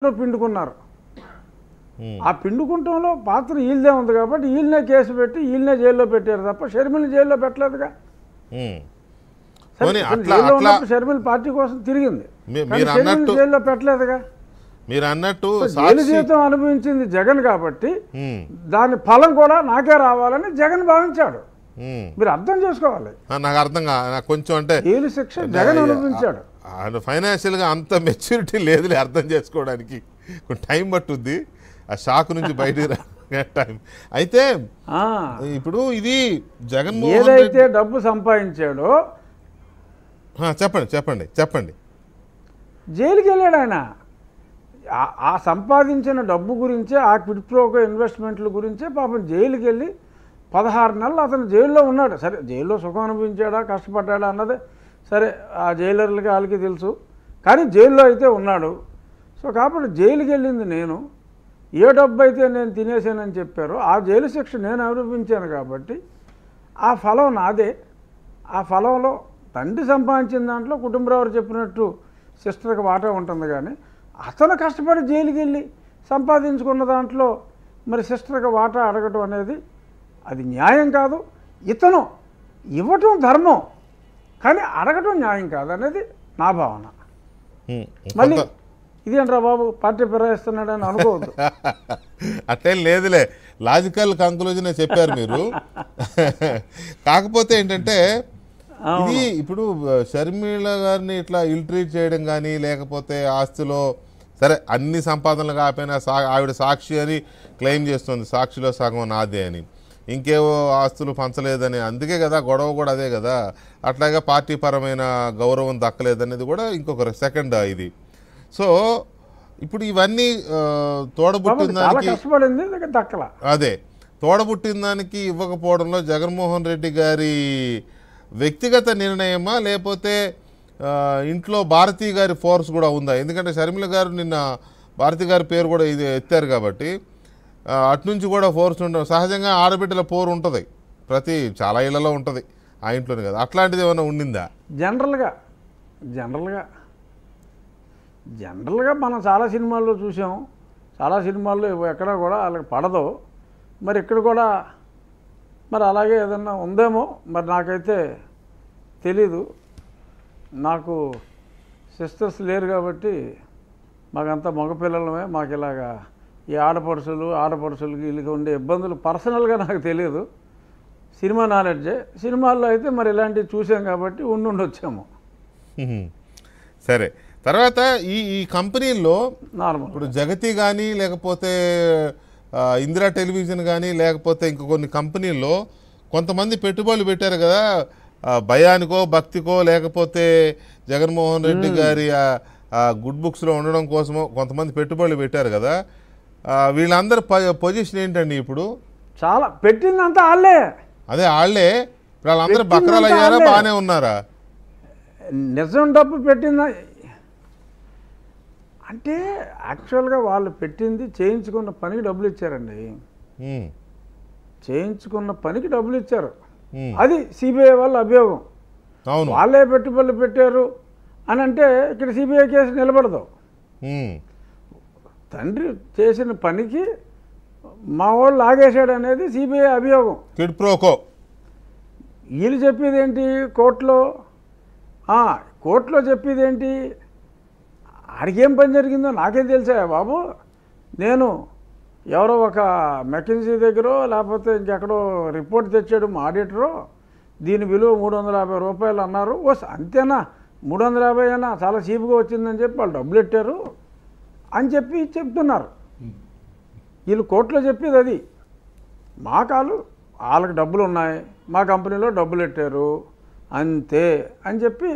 పిండుకున్నారు. ఆ పిండుకుంటంలో పాత్ర ఈళ్ళదే ఉంది కాబట్టి ఈళ్ళనే కేసు పెట్టి ఈళ్ళనే జైల్లో పెట్టారు తప్ప షర్మిలని జైల్లో పెట్టలేదుగా. జైల్లో ఉన్నప్పుడు షర్మిల పార్టీ కోసం తిరిగింది, జైల్లో పెట్టలేదుగా. మీరు అన్నట్టు జైలు జీవితం అనుభవించింది జగన్ కాబట్టి దాని ఫలం కూడా నాకే రావాలని జగన్ భావించాడు. మీరు అర్థం చేసుకోవాలి. నాకు అర్థం నాకు కొంచెం అంటే జైలు శిక్ష జగన్ అనుభవించాడు. ఫైనాన్షియల్ గా అంత మెచ్యూరిటీ లేదులే అర్థం చేసుకోవడానికి, టైం పట్టుద్ది ఆ షాక్ నుంచి బయట టైం. అయితే ఇప్పుడు ఇది జగన్మోహన్ ఏదైతే డబ్బు సంపాదించాడో చెప్పండి జైలుకి వెళ్ళాడు ఆయన. ఆ సంపాదించిన డబ్బు గురించే, ఆ క్విడ్ ప్రోకో ఇన్వెస్ట్మెంట్ల గురించే పాపం జైలుకి వెళ్ళి 16 నెలలు అతను జైల్లో ఉన్నాడు. సరే జైల్లో సుఖం అనుభవించాడా కష్టపడ్డాడా అన్నదే సరే ఆ జైలర్లకి వాళ్ళకి తెలుసు, కానీ జైల్లో అయితే ఉన్నాడు. సో కాబట్టి జైలుకి వెళ్ళింది నేను, ఏ డబ్బు అయితే నేను తినేసానని చెప్పారో ఆ జైలు శిక్ష నేను అనుభవించాను కాబట్టి ఆ ఫలం నాదే. ఆ ఫలంలో తండ్రి సంపాదించిన దాంట్లో కుటుంబరావు చెప్పినట్టు సిస్టర్కి వాటా ఉంటుంది, కానీ అతను కష్టపడి జైలుకి వెళ్ళి సంపాదించుకున్న దాంట్లో మరి సిస్టర్కి వాటా అడగటం అనేది అది న్యాయం కాదు. ఇతను ఇవ్వటం ధర్మం, కానీ అడగటం న్యాయం కాదు అనేది నా భావన. మళ్ళీ ఇదేంట్రా బాబు పార్టీ ఫిరాయిస్తున్నాడని అనుకోవద్దు. అట్టేం లేదులే, లాజికల్ కంక్లూజన్ చెప్పారు మీరు. కాకపోతే ఏంటంటే ఇది ఇప్పుడు షర్మిల గారిని ఇట్లా ఇల్ట్రీట్ చేయడం కానీ, లేకపోతే ఆస్తిలో సరే అన్ని సంపాదనలు కాకపోయినా ఆవిడ సాక్షి అని క్లెయిమ్ చేస్తుంది, సాక్షిలో సగం నాదే అని, ఇంకేవో ఆస్తులు పంచలేదని, అందుకే కదా గొడవ కూడా అదే కదా. అట్లాగే పార్టీ పరమైన గౌరవం దక్కలేదనేది కూడా ఇంకొక సెకండ్ ఇది. సో ఇప్పుడు ఇవన్నీ తోడబుట్టిన దానికి అదే తోడబుట్టిన దానికి ఇవ్వకపోవడంలో జగన్మోహన్ రెడ్డి గారి వ్యక్తిగత నిర్ణయమా, లేకపోతే ఇంట్లో భారతీ గారి ఫోర్స్ కూడా ఉందా? ఎందుకంటే షర్మిల గారు నిన్న భారతీ గారి పేరు కూడా ఇది ఎత్తారు కాబట్టి అటునుంచి కూడా ఫోర్స్ ఉండవు. సహజంగా ఆడబిడ్డల పోరు ఉంటుంది, చాలా ఇళ్లలో ఉంటుంది, ఆ ఇంట్లోనే కదా. అట్లాంటిది ఏమైనా ఉండిందా? జనరల్గా మనం చాలా సినిమాల్లో చూసాం, చాలా సినిమాల్లో ఎక్కడ కూడా వాళ్ళకి పడదు. మరి ఇక్కడ కూడా మరి అలాగే ఏదన్నా ఉందేమో మరి నాకైతే తెలీదు. నాకు సిస్టర్స్ లేరు కాబట్టి మాకంతా మగపిల్లలమే. మాకు ఇలాగా ఈ ఆడపడుచులకి వీళ్ళకి ఉండే ఇబ్బందులు పర్సనల్గా నాకు తెలియదు, సినిమా నాలెడ్జే. సినిమాల్లో అయితే మరి ఇలాంటివి చూసాం కాబట్టి ఉండొచ్చాము. సరే, తర్వాత ఈ కంపెనీల్లో నార్మల్ ఇప్పుడు జగతి కానీ, లేకపోతే ఇందిరా టెలివిజన్ కానీ, లేకపోతే ఇంక కొన్ని కంపెనీల్లో కొంతమంది పెట్టుబడులు పెట్టారు కదా, భయానికో భక్తికో లేకపోతే జగన్మోహన్ రెడ్డి గారి గుడ్ బుక్స్లో ఉండడం కోసమో కొంతమంది పెట్టుబడులు పెట్టారు కదా. వీళ్ళందరూ పొజిషన్ ఏంటండి ఇప్పుడు? చాలా పెట్టిందంతా వాళ్ళే. అదే వాళ్ళే. ఇప్పుడు వాళ్ళందరూ బక్రాలు అయ్యారా, బాగానే ఉన్నారా? నిజం డబ్బు పెట్టిందా అంటే యాక్చువల్గా వాళ్ళు పెట్టింది చేయించుకున్న పనికి డబ్బులు ఇచ్చారండి. చేయించుకున్న పనికి డబ్బులు ఇచ్చారు, అది సిబిఐ వాళ్ళ అభియోగం. వాళ్ళే పెట్టుబడులు పెట్టారు అని అంటే ఇక్కడ సిబిఐ కేసు నిలబడదు. తండ్రి చేసిన పనికి మా వాళ్ళు ఆగేశాడు అనేది సిబిఐ అభియోగం. వీళ్ళు చెప్పేది ఏంటి కోర్టులో చెప్పేది ఏంటి? ఆడికేం పని జరిగిందో నాకేం తెలుసా బాబు. నేను ఎవరో ఒక మెకెన్సీ దగ్గర లేకపోతే ఇంకెక్కడో రిపోర్ట్ తెచ్చాడు మా ఆడిటరు, దీని విలువ 350 రూపాయలు అన్నారు. అంతేనా? 350 అయినా చాలా చీప్గా వచ్చిందని చెప్పి వాళ్ళు డబ్బులు పెట్టారు అని చెప్పి చెప్తున్నారు. వీళ్ళు కోర్టులో చెప్పేది అది. వాళ్ళకి డబ్బులు ఉన్నాయి, మా కంపెనీలో డబ్బులు పెట్టారు అంతే అని చెప్పి